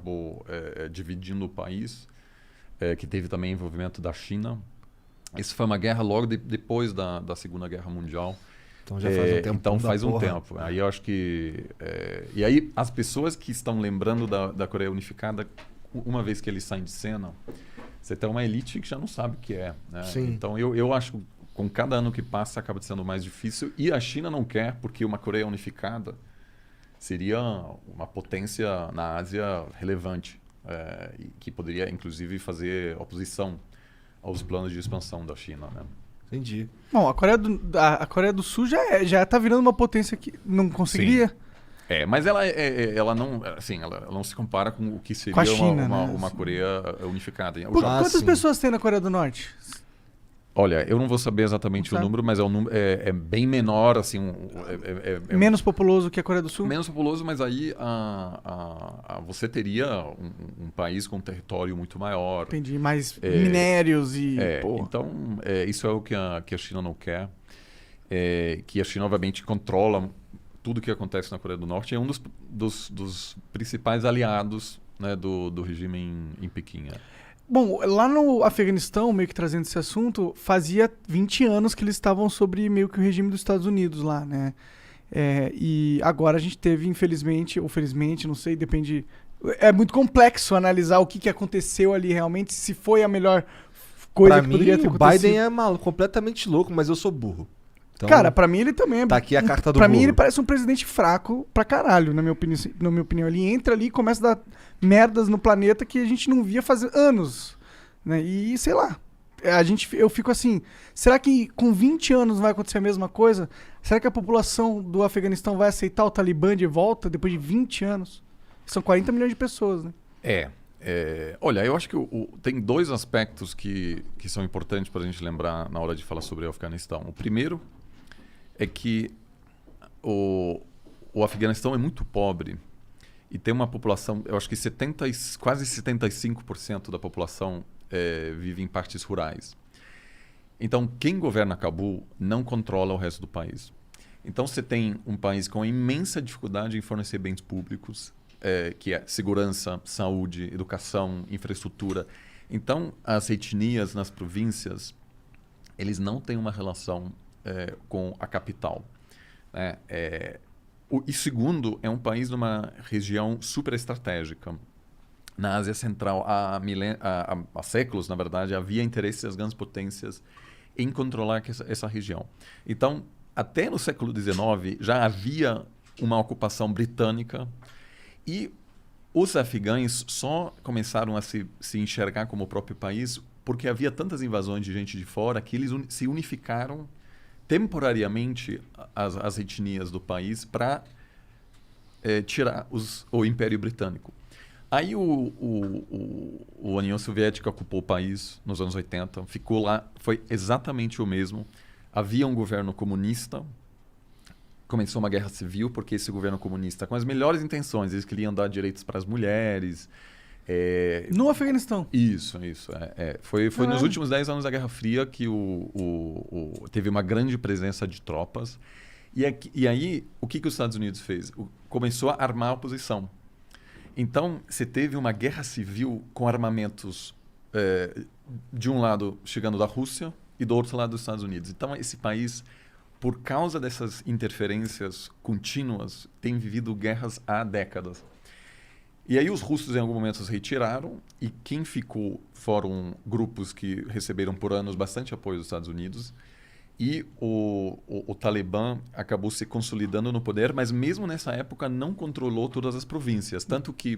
acabou dividindo o país, que teve também envolvimento da China. Isso foi uma guerra logo depois da Segunda Guerra Mundial. Então já faz um tempo. Então faz um tempo. Aí eu acho que... E aí as pessoas que estão lembrando da Coreia Unificada, uma vez que eles saem de cena, você tem uma elite que já não sabe o que é. Né? Sim. Então eu acho que com cada ano que passa acaba sendo mais difícil. E a China não quer, porque uma Coreia Unificada seria uma potência na Ásia relevante, que poderia inclusive fazer oposição aos planos de expansão da China, né? Entendi. Bom, a Coreia do Sul já tá virando uma potência que não conseguiria. Sim. Mas ela não, assim, ela não se compara com o que seria Com a China, uma Coreia unificada. Quantas pessoas tem na Coreia do Norte? Olha, eu não vou saber exatamente o número, mas é bem menor, assim... menos populoso que a Coreia do Sul? Menos populoso, mas aí você teria um país com um território muito maior. Entendi, mais minérios e... Então, isso é o que a China não quer. Que a China, obviamente, controla tudo o que acontece na Coreia do Norte. É um dos principais aliados, né, do regime em Pequim. Bom, lá no Afeganistão, meio que trazendo esse assunto, fazia 20 anos que eles estavam sobre meio que o regime dos Estados Unidos lá, né? E agora a gente teve, infelizmente, ou felizmente, não sei, depende... É muito complexo analisar o que aconteceu ali realmente, se foi a melhor coisa que poderia ter acontecido. O Biden é maluco, completamente louco, mas eu sou burro. Então, cara, pra mim ele também é... Tá aqui a carta do Pra burro. mim ele parece um presidente fraco pra caralho, na minha opinião. Ele entra ali e começa a dar merdas no planeta que a gente não via fazer anos, né? E sei lá, eu fico assim, será que com 20 anos vai acontecer a mesma coisa? Será que a população do Afeganistão vai aceitar o Talibã de volta depois de 20 anos? São 40 milhões de pessoas, né? Olha, eu acho que tem dois aspectos que são importantes para a gente lembrar na hora de falar sobre o Afeganistão. O primeiro é que o Afeganistão é muito pobre e tem uma população, eu acho que quase 75% da população vive em partes rurais. Então, quem governa Cabul não controla o resto do país. Então, você tem um país com imensa dificuldade em fornecer bens públicos, que é segurança, saúde, educação, infraestrutura. Então, as etnias nas províncias, eles não têm uma relação com a capital. Né? E segundo, é um país numa região super estratégica. Na Ásia Central, há séculos, na verdade, havia interesse das grandes potências em controlar essa região. Então, até no século XIX, já havia uma ocupação britânica e os afegães só começaram a se enxergar como o próprio país porque havia tantas invasões de gente de fora que eles se unificaram temporariamente as etnias do país para tirar o Império Britânico. Aí a União Soviética ocupou o país nos anos 80, ficou lá, foi exatamente o mesmo. Havia um governo comunista, começou uma guerra civil porque esse governo comunista, com as melhores intenções, eles queriam dar direitos para as mulheres. No Afeganistão? Isso. Foi nos últimos 10 anos da Guerra Fria que teve uma grande presença de tropas. E aí, o que os Estados Unidos fez? Começou a armar a oposição. Então, você teve uma guerra civil com armamentos de um lado chegando da Rússia e do outro lado dos Estados Unidos. Então, esse país, por causa dessas interferências contínuas, tem vivido guerras há décadas. E aí os russos em algum momento se retiraram e quem ficou foram grupos que receberam por anos bastante apoio dos Estados Unidos e o Talibã acabou se consolidando no poder, mas mesmo nessa época não controlou todas as províncias. Tanto que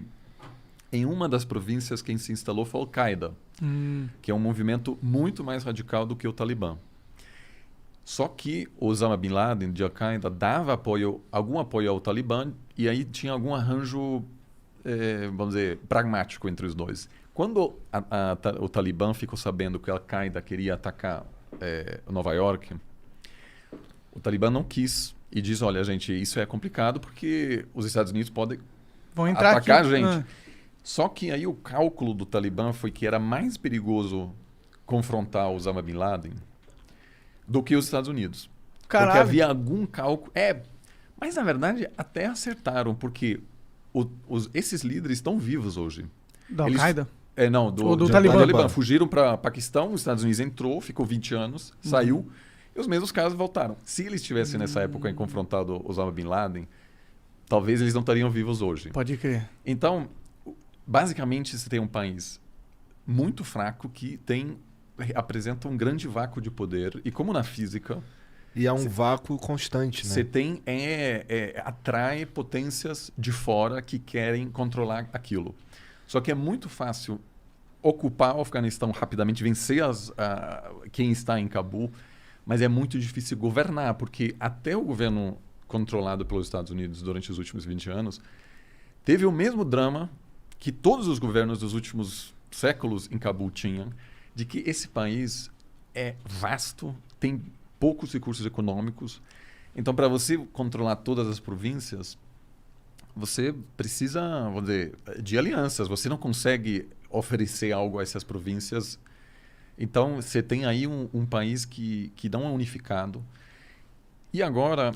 em uma das províncias quem se instalou foi a Al-Qaeda, que é um movimento muito mais radical do que o Talibã. Só que Osama Bin Laden, de Al-Qaeda, dava algum apoio ao Talibã e aí tinha algum arranjo, vamos dizer, pragmático entre os dois. Quando o Talibã ficou sabendo que a Al-Qaeda queria atacar Nova York, o Talibã não quis e diz, olha, gente, isso é complicado porque os Estados Unidos podem atacar a gente. Só que aí o cálculo do Talibã foi que era mais perigoso confrontar Osama Bin Laden do que os Estados Unidos. Caralho. Porque havia algum cálculo... mas na verdade até acertaram, porque esses líderes estão vivos hoje. Da Eles- Al-Qaeda? Não, Ou do do Talibã. Talibã. Fugiram para Paquistão, os Estados Unidos entrou, ficou 20 anos, saiu, e os mesmos caras voltaram. Se eles tivessem nessa época confrontado Osama Bin Laden, talvez eles não estariam vivos hoje. Pode crer. Então, basicamente, você tem um país muito fraco que apresenta um grande vácuo de poder, e como na física, E é um vácuo constante, né? você tem atrai potências de fora que querem controlar aquilo. Só que é muito fácil ocupar o Afeganistão rapidamente, vencer quem está em Cabul, mas é muito difícil governar, porque até o governo controlado pelos Estados Unidos durante os últimos 20 anos teve o mesmo drama que todos os governos dos últimos séculos em Cabul tinham, de que esse país é vasto, tem poucos recursos econômicos. Então, para você controlar todas as províncias, você precisa, vamos dizer, de alianças. Você não consegue oferecer algo a essas províncias. Então, você tem aí um país que não é unificado. E agora,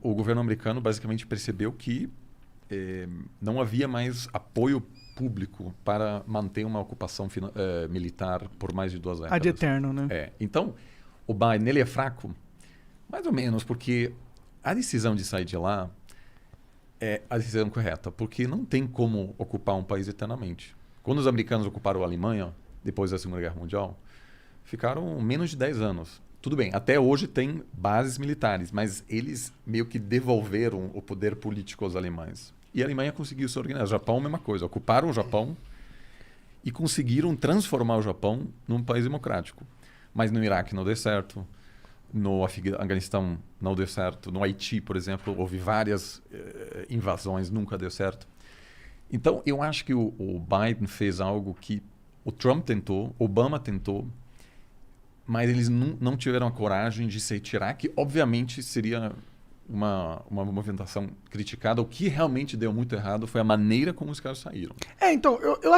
o governo americano basicamente percebeu que não havia mais apoio público para manter uma ocupação militar por mais de 2 décadas. Ad eterno, né? Então, o Biden ele é fraco, mais ou menos, porque a decisão de sair de lá é a decisão correta, porque não tem como ocupar um país eternamente. Quando os americanos ocuparam a Alemanha, depois da Segunda Guerra Mundial, ficaram menos de 10 anos. Tudo bem, até hoje tem bases militares, mas eles meio que devolveram o poder político aos alemães. E a Alemanha conseguiu se organizar. O Japão, a mesma coisa. Ocuparam o Japão e conseguiram transformar o Japão num país democrático. Mas no Iraque não deu certo, no Afeganistão não deu certo, no Haiti, por exemplo, houve várias invasões, nunca deu certo. Então, eu acho que o Biden fez algo que o Trump tentou, Obama tentou, mas eles não tiveram a coragem de se retirar, que obviamente seria uma movimentação criticada. O que realmente deu muito errado foi a maneira como os caras saíram. Então, eu